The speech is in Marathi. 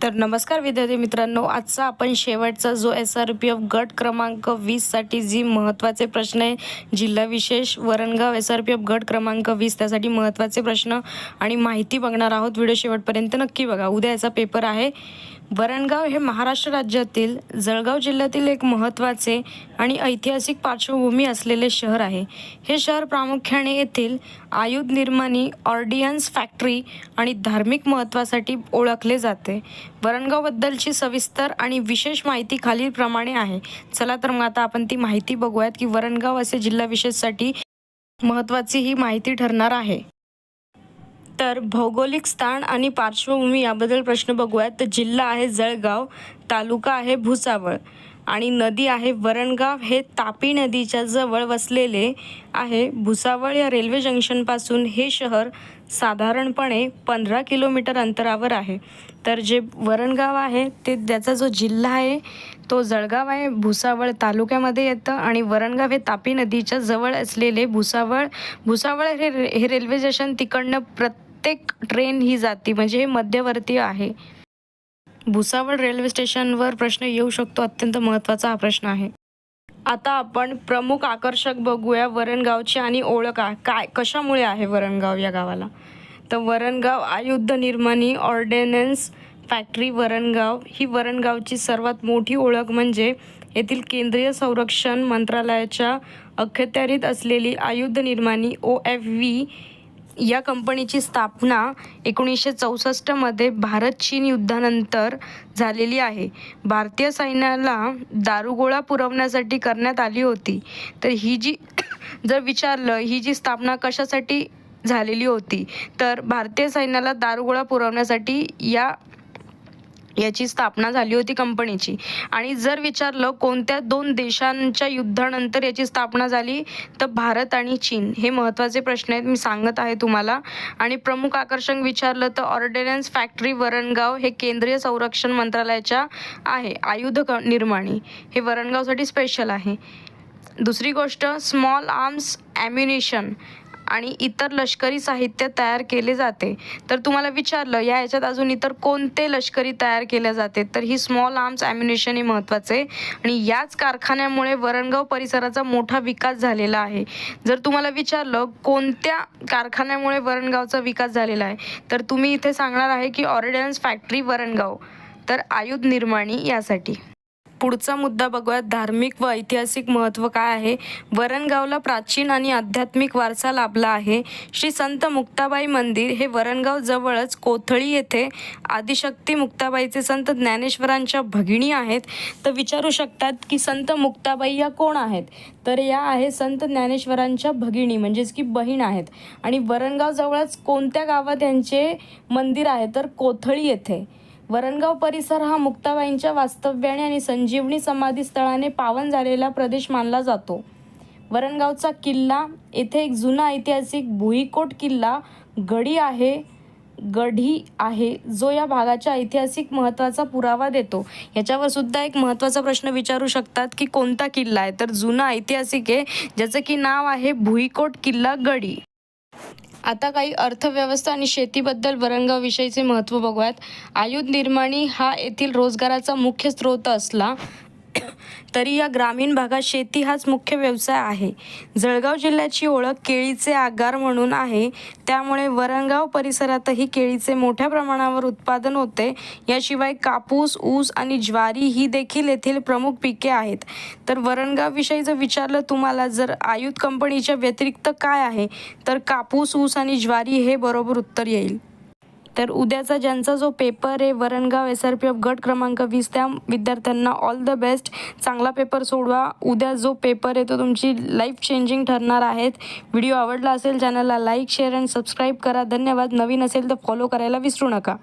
तर नमस्कार विद्यार्थी मित्रांनो, आजचा आपण शेवटचा जो SRPF गट क्रमांक 20 साठी जी महत्त्वाचे प्रश्न आहे, जिल्हा विशेष वरणगाव SRPF गट क्रमांक 20 त्यासाठी महत्त्वाचे प्रश्न आणि माहिती बघणार आहोत. व्हिडिओ शेवटपर्यंत नक्की बघा. उद्या याचा पेपर आहे. वरणगाव हे महाराष्ट्र राज्यातील जळगाव जिल्ह्यातील एक महत्त्वाचे आणि ऐतिहासिक पार्श्वभूमी असलेले शहर आहे. हे शहर प्रामुख्याने येथील आयुध निर्माणी, ऑर्डिनन्स फॅक्टरी आणि धार्मिक महत्त्वासाठी ओळखले जाते. वरणगावबद्दलची सविस्तर आणि विशेष माहिती खालीलप्रमाणे आहे. चला तर मग आता आपण ती माहिती बघूयात की वरणगाव असे जिल्हा विशेषसाठी महत्त्वाची ही माहिती ठरणार आहे. तर भौगोलिक स्थान आणि पार्श्वभूमी याबद्दल प्रश्न बघूयात. तर जिल्हा आहे जळगाव, तालुका आहे भुसावळ आणि नदी आहे वरणगाव. हे तापी नदीच्या जवळ वसलेले आहे. भुसावळ या रेल्वे जंक्शनपासून हे शहर साधारणपणे 15 किलोमीटर अंतरावर आहे. तर जे वरणगाव आहे ते त्याचा जो जिल्हा आहे तो जळगाव आहे, भुसावळ तालुक्यामध्ये येतं आणि वरणगाव हे तापी नदीच्या जवळ असलेले भुसावळ हे रेल्वे स्टेशन तिकडनं प्रत्येक ट्रेन ही जाती, म्हणजे हे मध्यवर्ती आहे. भुसावळ रेल्वे स्टेशनवर प्रश्न येऊ शकतो. अत्यंत महत्त्वाचा हा प्रश्न आहे. आता आपण प्रमुख आकर्षक बघूया वरणगावची आणि ओळख काय कशामुळे आहे वरणगाव या गावाला. तर वरणगाव आयुध निर्माणी, ऑर्डिनन्स फॅक्टरी वरणगाव ही वरणगावची सर्वात मोठी ओळख म्हणजे येथील केंद्रीय संरक्षण मंत्रालयाच्या अखत्यारीत असलेली आयुध निर्माणी OFV या कंपनीची स्थापना 1964 मध्ये भारत-चीन युद्धानंतर झालेली आहे. भारतीय सैन्याला दारुगोळा पुरवण्यासाठी करण्यात आली होती. तर ही जी स्थापना कशासाठी झालेली होती, तर भारतीय सैन्याला दारुगोळा पुरवण्यासाठी याची स्थापना झाली होती कंपनीची. आणि जर विचारलं कोणत्या दोन देशांच्या युद्धानंतर याची स्थापना झाली, तर भारत आणि चीन. हे महत्त्वाचे प्रश्न आहेत, मी सांगत आहे तुम्हाला. आणि प्रमुख आकर्षण विचारलं तर ऑर्डिनन्स फॅक्टरी वरणगाव हे केंद्रीय संरक्षण मंत्रालयाच्या आहे. आयुध निर्माणी हे वरणगावसाठी स्पेशल आहे. दुसरी गोष्ट, स्मॉल आर्म्स ॲम्युनिशन आणि इतर लष्करी साहित्य तयार केले जाते. तर तुम्हाला विचारलं याच्यात अजून इतर कोणते लष्करी तयार केले जाते, तर ही स्मॉल आर्म्स ॲम्युनिशन ही महत्त्वाचे. आणि याच कारखान्यामुळे वरणगाव परिसराचा मोठा विकास झालेला आहे. जर तुम्हाला विचारलं कोणत्या कारखान्यामुळे वरणगावचा विकास झालेला आहे, तर तुम्ही इथे सांगणार आहे की ऑर्डिनन्स फॅक्टरी वरणगाव, तर आयुध निर्माणी यासाठी. पुढचा मुद्दा बघूयात, धार्मिक व ऐतिहासिक महत्त्व काय आहे. वरणगावला प्राचीन आणि आध्यात्मिक वारसा लाभला आहे. श्री संत मुक्ताबाई मंदिर हे वरणगाव जवळच कोथळी येथे आदिशक्ती मुक्ताबाईचे संत ज्ञानेश्वरांच्या भगिनी आहेत. तर विचारू शकतात की संत मुक्ताबाई या कोण आहेत, तर या आहे संत ज्ञानेश्वरांच्या भगिनी, म्हणजेच की बहीण आहेत. आणि वरणगाव जवळच कोणत्या गावात यांचे मंदिर आहे, तर कोथळी येथे. वरणगाव परिसर हा मुक्ताबाईंच्या वास्तव्याने आणि संजीवनी समाधी स्थळाने पावन झालेला प्रदेश मानला जातो. वरणगावचा किल्ला, येथे एक जुना ऐतिहासिक भुईकोट किल्ला गढी आहे जो या भागाच्या ऐतिहासिक महत्त्वाचा पुरावा देतो. याच्यावर सुद्धा एक महत्त्वाचा प्रश्न विचारू शकतात की कोणता किल्ला आहे, तर जुना ऐतिहासिक आहे ज्याचं की नाव आहे भुईकोट किल्ला गढी. आता काही अर्थव्यवस्था आणि शेतीबद्दल वरणगाव विषयीचे महत्त्व बघूयात. आयुध निर्माणी हा येथील रोजगाराचा मुख्य स्रोत असला तरी या ग्रामीण भागात शेती हाच मुख्य व्यवसाय आहे. जळगाव जिल्ह्याची ओळख केळीचे आगार म्हणून आहे, त्यामुळे वरणगाव परिसरातही केळीचे मोठ्या प्रमाणावर उत्पादन होते. याशिवाय कापूस, ऊस आणि ज्वारी ही देखील येथील प्रमुख पिके आहेत. तर वरणगाव विषयी जर विचारलं तुम्हाला, जर आयुध कंपनीच्या व्यतिरिक्त काय आहे, तर कापूस, ऊस आणि ज्वारी हे बरोबर उत्तर येईल. तर उद्याचा ज्यांचा जो पेपर आहे वरणगाव SRPF गट क्रमांक 20, त्या विद्यार्थ्यांना ऑल द बेस्ट. चांगला पेपर सोडवा. उद्या जो पेपर आहे तो तुमची लाईफ चेंजिंग ठरणार आहेत. व्हिडिओ आवडला असेल चॅनलला लाईक, शेअर आणि सबस्क्राईब करा. धन्यवाद. नवीन असेल तर फॉलो करायला विसरू नका.